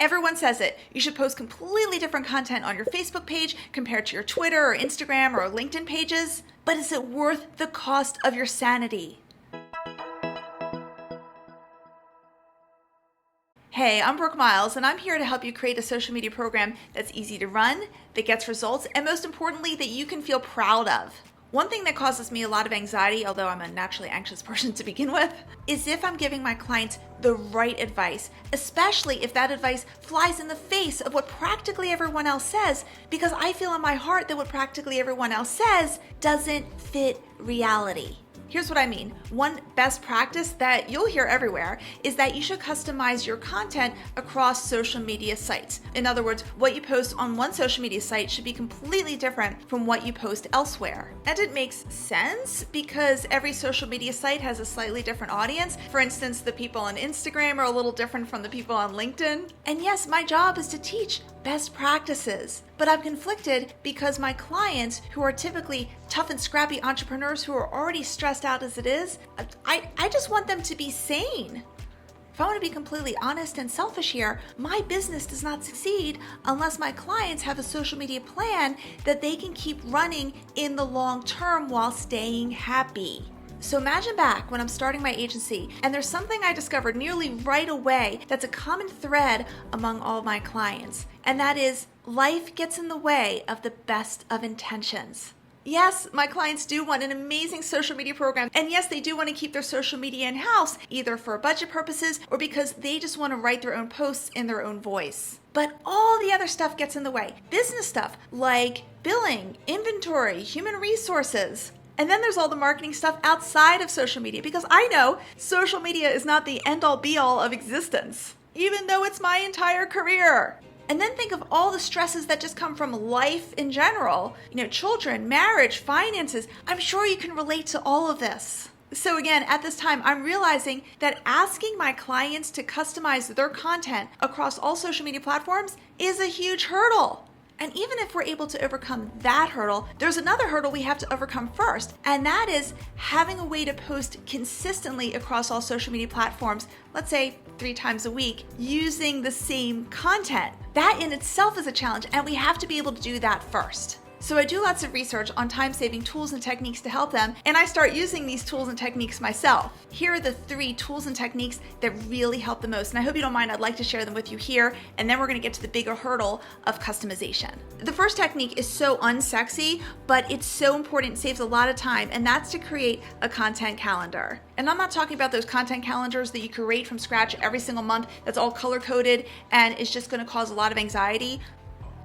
Everyone says it. You should post completely different content on your Facebook page compared to your Twitter or Instagram or LinkedIn pages. But is it worth the cost of your sanity? Hey, I'm Brooke Miles, and I'm here to help you create a social media program that's easy to run, that gets results, and most importantly, that you can feel proud of. One thing that causes me a lot of anxiety, although I'm a naturally anxious person to begin with, is if I'm giving my clients the right advice, especially if that advice flies in the face of what practically everyone else says, because I feel in my heart that what practically everyone else says doesn't fit reality. Here's what I mean. One best practice that you'll hear everywhere is that you should customize your content across social media sites. In other words, what you post on one social media site should be completely different from what you post elsewhere. And it makes sense because every social media site has a slightly different audience. For instance, the people on Instagram are a little different from the people on LinkedIn. And yes, my job is to teach best practices. But I'm conflicted because my clients, who are typically tough and scrappy entrepreneurs who are already stressed out as it is, I just want them to be sane. If I want to be completely honest and selfish here, my business does not succeed unless my clients have a social media plan that they can keep running in the long term while staying happy. So imagine back when I'm starting my agency and there's something I discovered nearly right away that's a common thread among all my clients, and that is life gets in the way of the best of intentions. Yes, my clients do want an amazing social media program, and yes, they do want to keep their social media in-house, either for budget purposes or because they just want to write their own posts in their own voice. But all the other stuff gets in the way. Business stuff like billing, inventory, human resources. And then there's all the marketing stuff outside of social media, because I know social media is not the end-all be-all of existence, even though it's my entire career. And then think of all the stresses that just come from life in general. Children, marriage, finances. I'm sure you can relate to all of this. So again, at this time, I'm realizing that asking my clients to customize their content across all social media platforms is a huge hurdle. And even if we're able to overcome that hurdle, there's another hurdle we have to overcome first, and that is having a way to post consistently across all social media platforms, let's say 3 times a week, using the same content. That in itself is a challenge, and we have to be able to do that first. So I do lots of research on time-saving tools and techniques to help them, and I start using these tools and techniques myself. Here are the 3 tools and techniques that really help the most, and I hope you don't mind. I'd like to share them with you here, and then we're going to get to the bigger hurdle of customization. The first technique is so unsexy, but it's so important, it saves a lot of time, and that's to create a content calendar. And I'm not talking about those content calendars that you create from scratch every single month that's all color-coded and is just going to cause a lot of anxiety,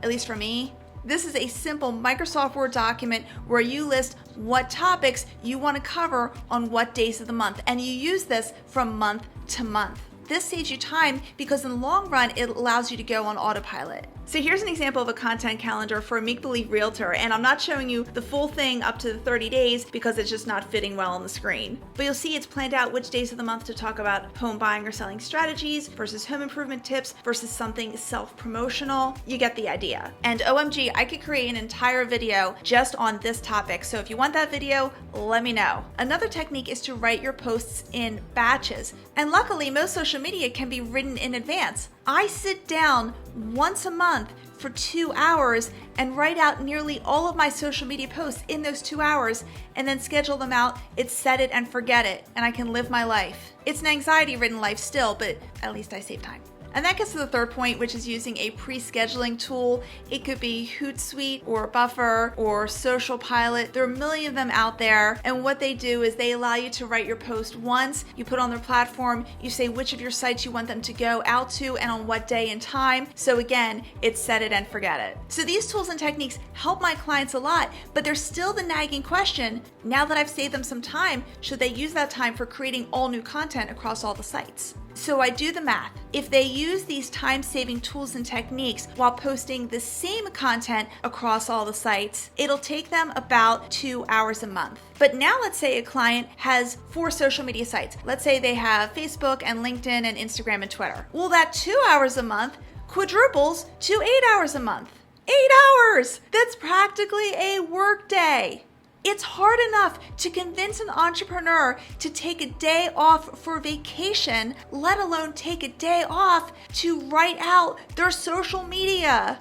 at least for me. This is a simple Microsoft Word document where you list what topics you want to cover on what days of the month, and you use this from month to month. This saves you time because in the long run, it allows you to go on autopilot. So here's an example of a content calendar for a Make Believe Realtor, and I'm not showing you the full thing up to the 30 days because it's just not fitting well on the screen. But you'll see it's planned out which days of the month to talk about home buying or selling strategies versus home improvement tips versus something self-promotional. You get the idea. And OMG, I could create an entire video just on this topic. So if you want that video, let me know. Another technique is to write your posts in batches. And luckily, most social media can be written in advance. I sit down once a month for 2 hours and write out nearly all of my social media posts in those 2 hours and then schedule them out. It's set it and forget it, and I can live my life. It's an anxiety-ridden life still, but at least I save time. And that gets to the third point, which is using a pre-scheduling tool. It could be Hootsuite or Buffer or Social Pilot. There are a million of them out there. And what they do is they allow you to write your post once, you put it on their platform, you say which of your sites you want them to go out to and on what day and time. So again, it's set it and forget it. So these tools and techniques help my clients a lot, but there's still the nagging question, now that I've saved them some time, should they use that time for creating all new content across all the sites? So I do the math. If they use these time-saving tools and techniques while posting the same content across all the sites, it'll take them about 2 hours a month. But now let's say a client has 4 social media sites. Let's say they have Facebook and LinkedIn and Instagram and Twitter. Well, that 2 hours a month quadruples to 8 hours a month. 8 hours! That's practically a work day. It's hard enough to convince an entrepreneur to take a day off for vacation, let alone take a day off to write out their social media.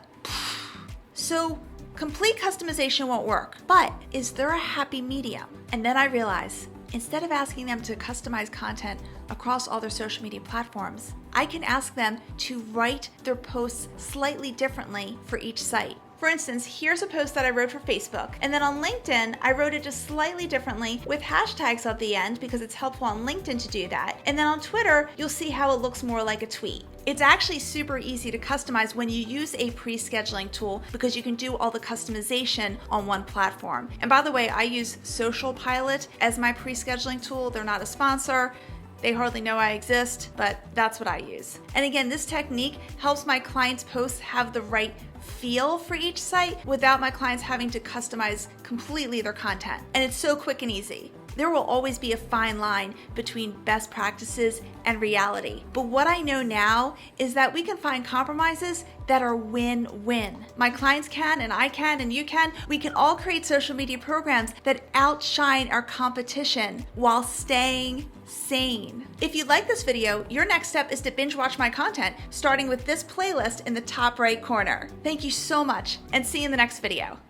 So complete customization won't work, but is there a happy medium? And then I realize, instead of asking them to customize content across all their social media platforms, I can ask them to write their posts slightly differently for each site. For instance, here's a post that I wrote for Facebook, and then on LinkedIn, I wrote it just slightly differently with hashtags at the end because it's helpful on LinkedIn to do that. And then on Twitter, you'll see how it looks more like a tweet. It's actually super easy to customize when you use a pre-scheduling tool because you can do all the customization on one platform. And by the way, I use Social Pilot as my pre-scheduling tool. They're not a sponsor. They hardly know I exist, but that's what I use. And again, this technique helps my clients' posts have the right feel for each site without my clients having to customize completely their content. And it's so quick and easy. There will always be a fine line between best practices and reality. But what I know now is that we can find compromises that are win-win. My clients can, and I can, and you can. We can all create social media programs that outshine our competition while staying sane. If you like this video, your next step is to binge watch my content, starting with this playlist in the top right corner. Thank you so much, and see you in the next video.